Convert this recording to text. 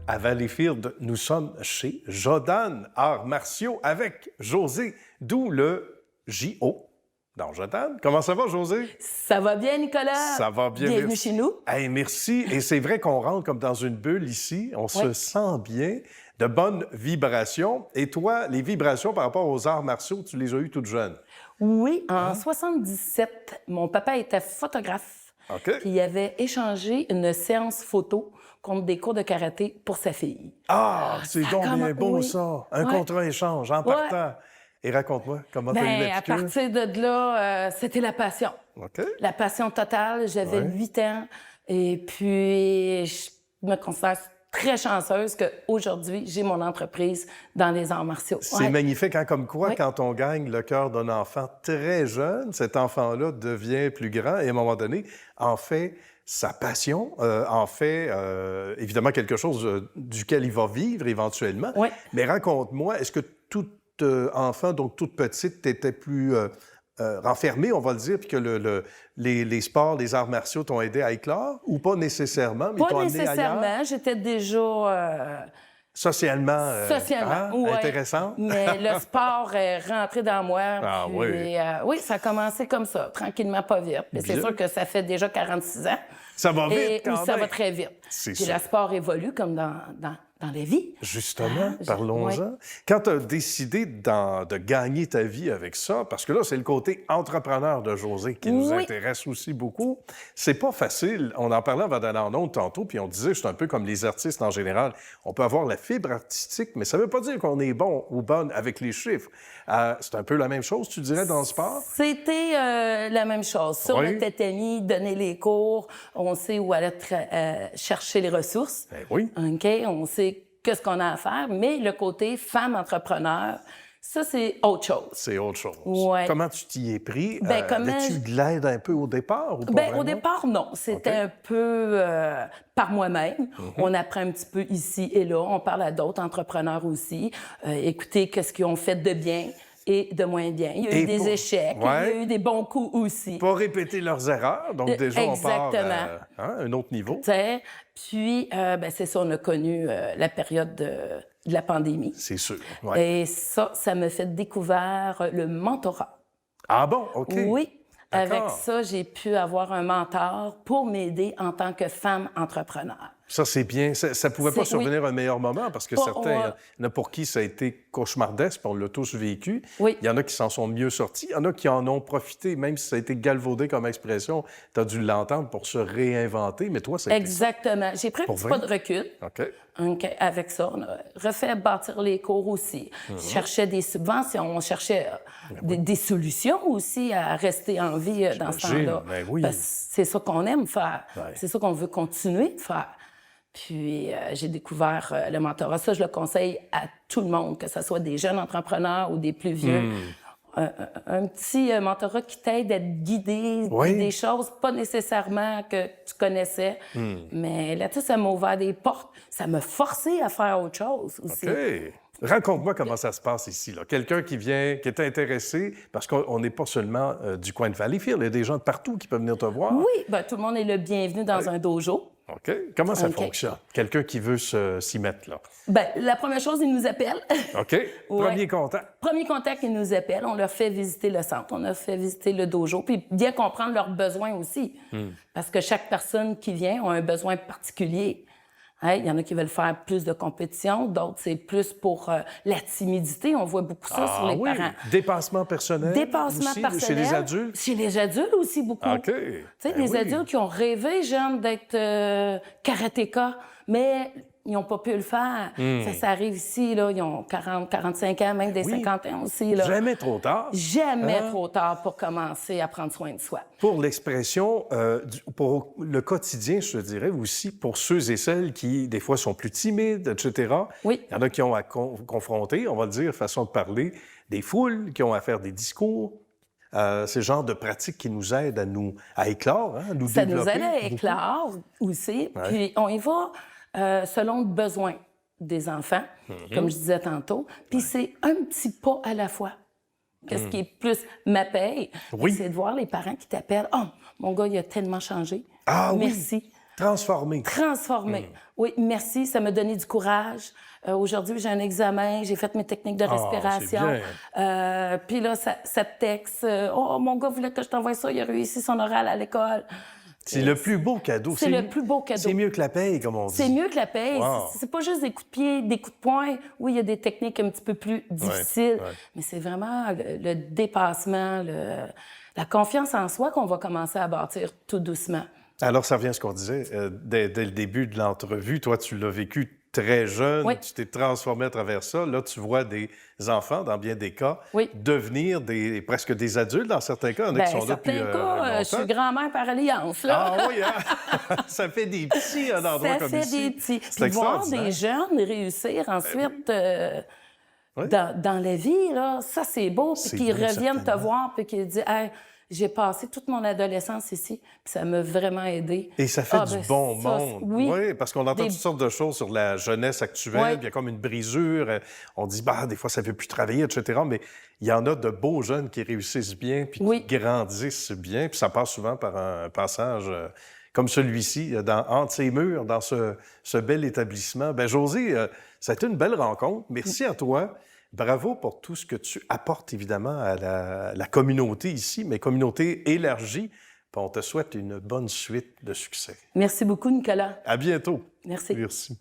à Valleyfield. Nous sommes chez Jodan Arts Martiaux avec Josée, d'où le JO. dans Jodan. Comment ça va, Josée? Ça va bien, Nicolas? Ça va bien, Bienvenue merci. chez nous. Hey, merci. Et c'est vrai qu'on rentre comme dans une bulle ici. On se sent bien, de bonnes vibrations. Et toi, les vibrations par rapport aux arts martiaux, tu les as eues toutes jeunes? Oui, en 77, mon papa était photographe. OK. Puis il avait échangé une séance photo contre des cours de karaté pour sa fille. Ah, c'est ça donc bien commence- beau, oui. ça. Un Ouais. contrat-échange en partant. Et raconte-moi, comment tu as eu Ben, la à piqûre? partir de là, c'était la passion. OK. La passion totale. J'avais 8 ans. Et puis, je me considère très chanceuse qu'aujourd'hui, j'ai mon entreprise dans les arts martiaux. C'est magnifique, hein? Comme quoi, Oui. quand on gagne le cœur d'un enfant très jeune, cet enfant-là devient plus grand et à un moment donné, en fait sa passion, en fait évidemment quelque chose duquel il va vivre éventuellement. Oui. Mais raconte-moi, est-ce que tout enfant, donc toute petite, t'étais plus renfermée, on va le dire, puis que les sports, les arts martiaux t'ont aidé à éclore ou pas nécessairement, mais Pas t'ont amené ailleurs? nécessairement. J'étais déjà... Socialement, ouais. intéressant. Mais le sport est rentré dans moi. Ah puis, oui. oui, ça a commencé comme ça, tranquillement, pas vite. Mais c'est Bien. sûr que ça fait déjà 46 ans. Ça va vite, Et quand ça même. va très vite. C'est Puis ça. le sport évolue comme dans la vie. Justement, Ah, parlons-en. ouais. Quand tu as décidé de gagner ta vie avec ça, parce que là, c'est le côté entrepreneur de Josée qui nous Oui. intéresse aussi beaucoup, c'est pas facile. On en parlait avant d'aller en ondes tantôt, puis on disait, c'est un peu comme les artistes en général. On peut avoir la fibre artistique, mais ça veut pas dire qu'on est bon ou bonne avec les chiffres. C'est un peu la même chose, tu dirais, dans le sport? C'était la même chose. Sur Oui. le tatami, donner les cours, on sait où aller chercher les ressources. Ben oui. OK? On sait qu'est-ce qu'on a à faire, mais le côté femme entrepreneur, ça, c'est autre chose. C'est autre chose. Ouais. Comment tu t'y es pris? Ben, comment Avais-tu je- de l'aide un peu au départ ou pas Ben, vraiment? au départ, non. C'était OK. un peu par moi-même. On apprend un petit peu ici et là. On parle à d'autres entrepreneurs aussi. Écoutez, qu'est-ce qu'ils ont fait de bien et de moins bien. Il y a Et eu des pour- échecs, il y Ouais. a eu des bons coups aussi. Pas répéter leurs erreurs, donc déjà on part Exactement. à un autre niveau. T'sais. Puis, ben, c'est ça, on a connu la période de la pandémie. C'est sûr. Ouais. Et ça me fait découvrir le mentorat. Ah bon, OK. Oui. Avec D'accord. ça, j'ai pu avoir un mentor pour m'aider en tant que femme entrepreneur. Ça, c'est bien. Ça pouvait pas C'est- survenir un meilleur moment parce que Pas- certains, il ouais. y en a pour qui ça a été cauchemardesque, puis on l'a tous vécu. Oui. Il y en a qui s'en sont mieux sortis. Il y en a qui en ont profité, même si ça a été galvaudé comme expression. Tu as dû l'entendre pour se réinventer, mais toi, ça a été ça. Exactement. J'ai pris un Pour petit vrai? pas de recul. OK. OK, avec ça, on a refait bâtir les cours aussi. Mhm. On cherchait des subventions, on cherchait des solutions aussi à rester en vie dans ce J'imagine, temps-là. ben oui. Parce que c'est ça qu'on aime faire. Ouais. C'est ça qu'on veut continuer de faire. Puis j'ai découvert le mentorat. Ça, je le conseille à tout le monde, que ce soit des jeunes entrepreneurs ou des plus vieux. Hmm. Un petit mentorat qui t'aide à te guider Oui. des choses, pas nécessairement que tu connaissais. Mais là-dessus, ça m'a ouvert des portes. Ça m'a forcé à faire autre chose aussi. OK. Raconte-moi comment ça se passe ici. Là. Quelqu'un qui vient, qui est intéressé, parce qu'on n'est pas seulement du coin de Valleyfield, il y a des gens de partout qui peuvent venir te voir. Oui, ben, tout le monde est le bienvenu dans un dojo. OK. Comment ça OK. fonctionne? Quelqu'un qui veut s'y mettre, là. Ben, la première chose, ils nous appellent. OK. Ouais. Premier contact. Premier contact, ils nous appellent. On leur fait visiter le centre, on leur fait visiter le dojo, puis bien comprendre leurs besoins aussi. Parce que chaque personne qui vient a un besoin particulier. Hein, il y en a qui veulent faire plus de compétition, d'autres, c'est plus pour la timidité. On voit beaucoup ça sur les oui. parents. Dépassement personnel. Dépassement aussi, personnel. Chez les adultes. Chez les adultes aussi, beaucoup. OK. Tu sais, Ben les oui. adultes qui ont rêvé, jeunes, d'être karatéka, mais ils n'ont pas pu le faire. Ça arrive ici, là, ils ont 40, 45 ans, même des Oui. 50 ans aussi. Là. Jamais trop tard. Jamais Hein? trop tard pour commencer à prendre soin de soi. Pour l'expression, pour le quotidien, je te dirais aussi, pour ceux et celles qui, des fois, sont plus timides, etc. Oui. Il y en a qui ont à confronter, on va le dire, façon de parler, des foules, qui ont à faire des discours. C'est le genre de pratique qui nous aide à éclore, hein, à nous Ça développer. nous aide à beaucoup. éclore aussi. Ouais. Puis on y va selon le besoin des enfants, comme je disais tantôt. Puis c'est un petit pas à la fois. Qu'est-ce qui est plus ma paye? Oui. C'est de voir les parents qui t'appellent. « Oh, mon gars, il a tellement changé. Ah oui. Merci. Transformer. Transformer. Oui, merci, ça m'a donné du courage. Aujourd'hui, j'ai un examen, j'ai fait mes techniques de respiration. Puis là, ça te texte. Oh, mon gars voulait que je t'envoie ça, il a réussi son oral à l'école. C'est le plus beau cadeau. C'est le plus beau cadeau. C'est mieux que la paye, comme on dit. C'est mieux que la paye. Wow. C'est pas juste des coups de pied, des coups de poing. Oui, il y a des techniques un petit peu plus difficiles, mais c'est vraiment le dépassement, la confiance en soi qu'on va commencer à bâtir tout doucement. Alors, ça revient à ce qu'on disait dès le début de l'entrevue. Toi, tu l'as vécu très jeune, tu t'es transformé à travers ça. Là, tu vois des enfants, dans bien des cas, devenir presque des adultes dans certains cas. Il y en a qui sont là depuis je suis grand-mère par alliance. Là. Ah oui, hein? Ça fait des petits à un endroit comme ici. Ça fait des petits. Puis voir des jeunes réussir ensuite dans la vie, là, ça, c'est beau. Puis qu'ils reviennent te voir, puis qu'ils disent hey, j'ai passé toute mon adolescence ici, puis ça m'a vraiment aidé. Et ça fait du bon monde. Oui, parce qu'on entend toutes sortes de choses sur la jeunesse actuelle. Il y a comme une brisure. On dit, des fois, ça ne veut plus travailler, etc. Mais il y en a de beaux jeunes qui réussissent bien, puis qui grandissent bien. Puis ça passe souvent par un passage comme celui-ci, entre ces murs, dans ce bel établissement. Bien, Josée, ça a été une belle rencontre. Merci à toi. Bravo pour tout ce que tu apportes, évidemment, à la communauté ici, mais communauté élargie. Puis on te souhaite une bonne suite de succès. Merci beaucoup, Nicolas. À bientôt. Merci. Merci.